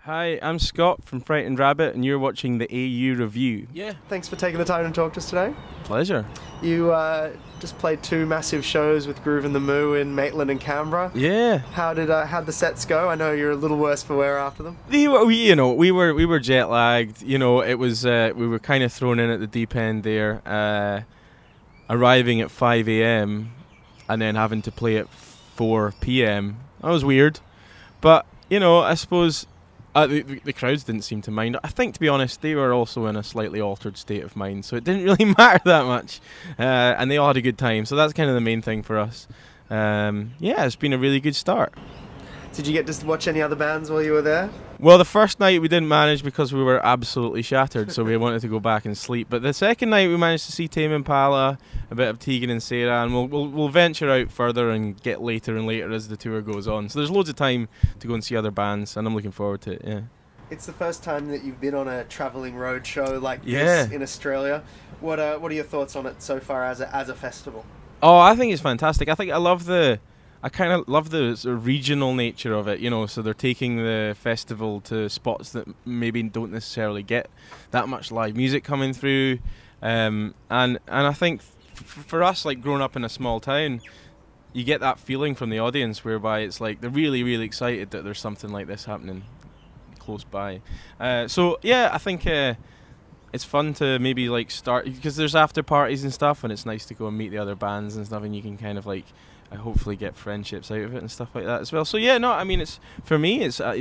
Hi, I'm Scott from Frightened Rabbit, and you're watching the AU Review. Yeah. Thanks for taking the time to talk to us today. Pleasure. You just played two massive shows with Groovin The Moo in Maitland and Canberra. Yeah. How'd the sets go? I know you're a little worse for wear after them. We were jet lagged. It was we were kind of thrown in at the deep end there, arriving at 5 a.m. and then having to play at 4 p.m. That was weird, but I suppose. The crowds didn't seem to mind. I think, to be honest, they were also in a slightly altered state of mind, so it didn't really matter that much. And they all had a good time, so that's kind of the main thing for us. Yeah, it's been a really good start. Did you get to watch any other bands while you were there? Well, the first night we didn't manage because we were absolutely shattered, so we wanted to go back and sleep. But the second night we managed to see Tame Impala, a bit of Tegan and Sarah, and we'll venture out further and get later and later as the tour goes on. So there's loads of time to go and see other bands, and I'm looking forward to it. Yeah. It's the first time that you've been on a travelling road show like this in Australia. What are your thoughts on it so far as a festival? Oh, I think it's fantastic. I kind of love the sort of regional nature of it, so they're taking the festival to spots that maybe don't necessarily get that much live music coming through, and I think for us, like growing up in a small town, you get that feeling from the audience whereby it's like they're really, really excited that there's something like this happening close by. So yeah, I think it's fun to maybe like start, because there's after parties and stuff, and it's nice to go and meet the other bands and stuff, and you can kind of like hopefully get friendships out of it and stuff like that as well. So yeah, no, I mean, it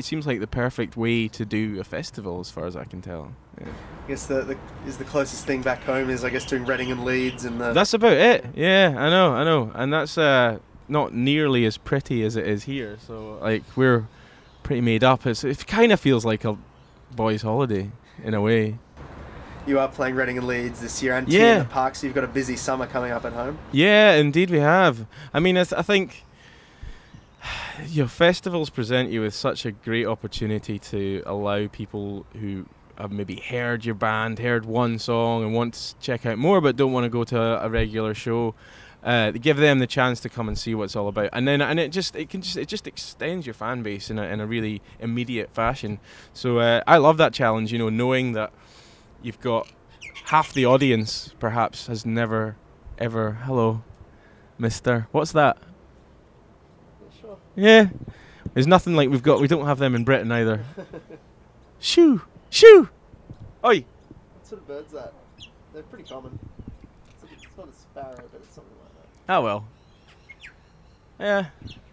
seems like the perfect way to do a festival as far as I can tell. Yeah. I guess the closest thing back home is, I guess, doing Reading and Leeds and the... That's about it. Yeah, I know, and that's not nearly as pretty as it is here. So like we're pretty made up. It kind of feels like a boys' holiday in a way. You are playing Reading and Leeds this year, and Tea in the Park, so you've got a busy summer coming up at home. Yeah, indeed we have. I mean, I think festivals present you with such a great opportunity to allow people who have maybe heard your band, heard one song and want to check out more but don't want to go to a regular show, give them the chance to come and see what it's all about, and it just extends your fan base in a really immediate fashion. So I love that challenge, knowing that you've got half the audience perhaps has never ever... Hello, mister. What's that? Sure. Yeah. There's nothing like we don't have them in Britain either. Shoo! Shoo! Oi! What sort of bird's that? They're pretty common. It's not a sparrow, but it's something like that. Oh well. Yeah.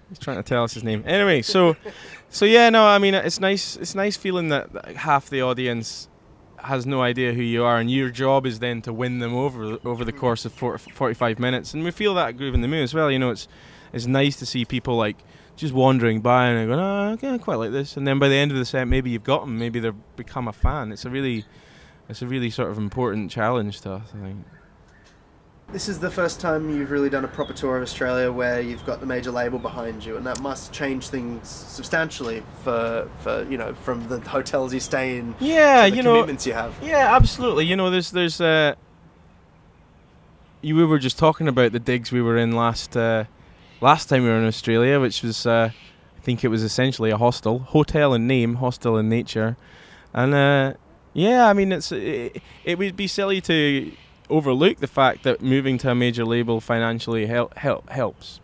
He's trying to tell us his name. Anyway, so yeah, no, I mean, it's nice feeling that half the audience has no idea who you are, and your job is then to win them over the course of 45 minutes. And we feel that at Groovin The Moo as well. It's nice to see people like just wandering by and going, oh, okay, I quite like this, and then by the end of the set, maybe you've got them, maybe they've become a fan. It's a really sort of important challenge to us, I think. This is the first time you've really done a proper tour of Australia where you've got the major label behind you, and that must change things substantially for from the hotels you stay in, to the commitments you have. Yeah, absolutely. There's we were just talking about the digs we were in last time we were in Australia, which was I think it was essentially a hotel in name, hostel in nature, and yeah, I mean it would be silly to overlook the fact that moving to a major label financially helps,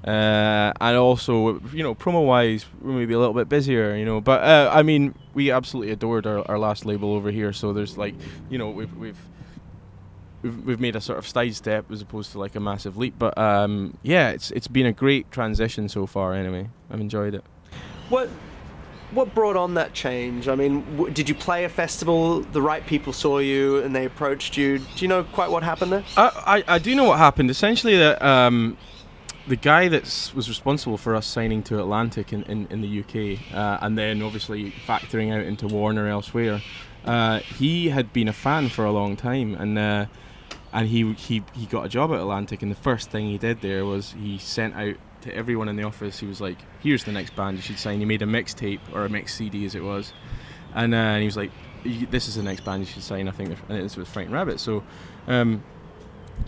and also promo wise we're maybe a little bit busier, but I mean, we absolutely adored our last label over here, so there's like we've made a sort of side step as opposed to like a massive leap, but yeah, it's been a great transition so far. Anyway, I've enjoyed it. What brought on that change? I mean, did you play a festival, the right people saw you and they approached you? Do you know quite what happened there? I do know what happened. Essentially, that the guy that was responsible for us signing to Atlantic in the UK, and then obviously factoring out into Warner elsewhere, he had been a fan for a long time, and he got a job at Atlantic, and the first thing he did there was he sent out to everyone in the office. He was like, here's the next band you should sign. He made a mixtape, or a mix CD as it was, and he was like, this is the next band you should sign. I think, and it was Frightened Rabbit. So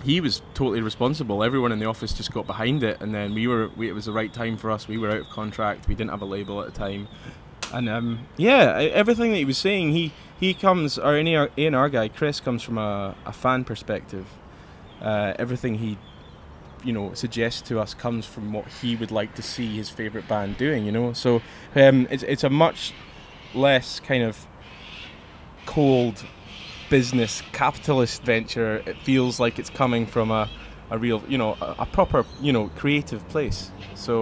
he was totally responsible. Everyone in the office just got behind it, and then it was the right time for us. We were out of contract, we didn't have a label at the time, And yeah, everything that he was saying, he comes, our A&R guy Chris comes from a fan perspective. Everything he suggests to us comes from what he would like to see his favourite band doing, So it's a much less kind of cold business capitalist venture. It feels like it's coming from a real, a proper, creative place. So